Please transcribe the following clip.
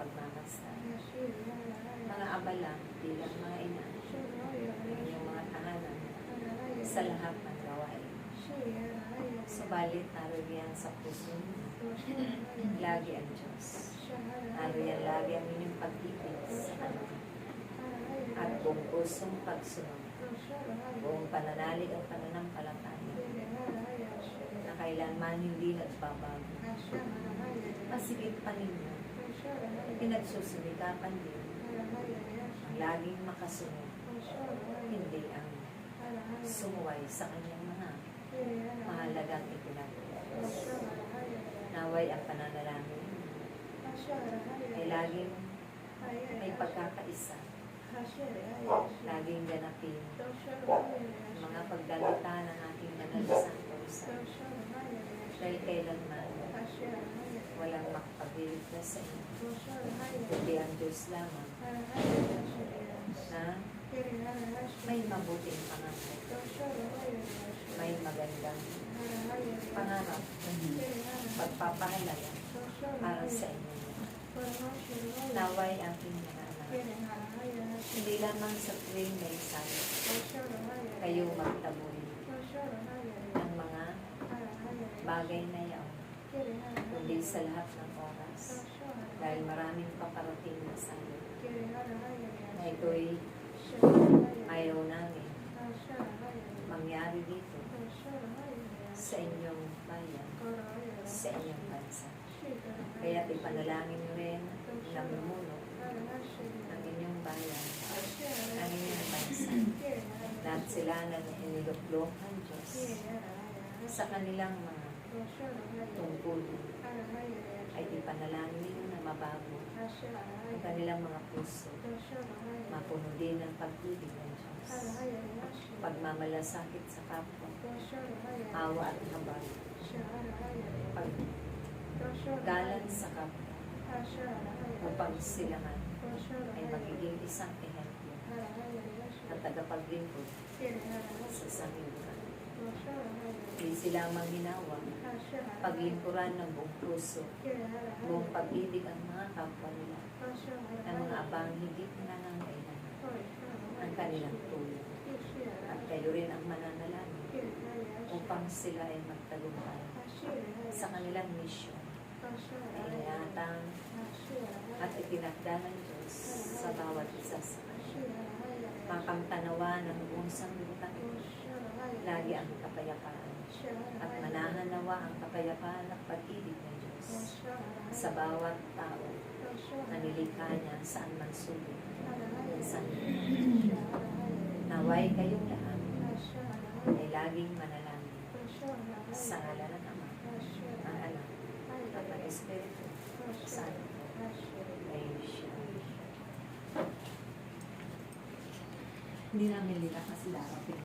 pagmamasdan. Mga abala bilang mga ina, inyong mga tahanan sa lahat ng gawain. Subalit, naroon sa puso lagi ang Diyos. Naroon lagi ang inyong pag-ibig sa Kanya. At buong pusong pagsunod, buong pananalig at pananampalataya na kailanman hindi nagbabago. Pasigit pa ninyo, pinagsusumikapan din ang laging makasunod, hindi ang sumuway sa kanyang mga mahalagang ipinag-utos. Naway ang pananalangin ay laging may pagkakaisa, laging ganapin ang mga pagdalita ng ating banal na Santo Rosario. Dahil kailanman walang makapagligtas sa inyo, kundi ang Diyos lamang na may mabuting pangarap, may magandang pangarap, pagpapahalaga para sa inyo. Naway aking mga anak, hindi lamang sa tuwing may sayo, kayo magtaboy ng mga bagay na yaon, kundi sa lahat ng oras, dahil maraming paparating na sayo, na ito'y ayaw namin mangyari dito sa inyong bayan, sa inyong bansa. Kaya ipanalangin nyo rin na namumuno ng inyong bayan, ng inyong bansa, lahat sila na iniluklok ng Diyos sa kanilang mga tungkulin, ay ipanalangin ninyo na mabago ang kanilang mga puso, mapuno din ng pag-ibig ng Diyos, pagmamalasakit sa kapwa, awa at habag, paggalang sa kapwa, upang sila man ay magiging isang ehemplo at tagapaglingkod sa sanglibutan. Hindi sila manghinawa, paglingkuran ng buong puso, buong pag-ibig ang mga kapwa nila, ng mga abang hindi nangangailangan ang kanilang tulong. At kayo rin ang mananalangin upang sila ay magtagumpay sa kanilang misyon na iniatang at itinakda ng Diyos sa bawat isa sa kanila. Makamtanawa ng buong sanglibutan ito lagi ang kapayapaan at manahanawa ang kapayapaan at pag-ibig ng Diyos sa bawat tao na nilikha niya saan man sulok ng sanlibutan. Naway kayong lahat ay laging manalangin sa ngalan ng Ama, ng Anak, at ng Espiritu Santo. Amen. Hindi namin nila kasi dapat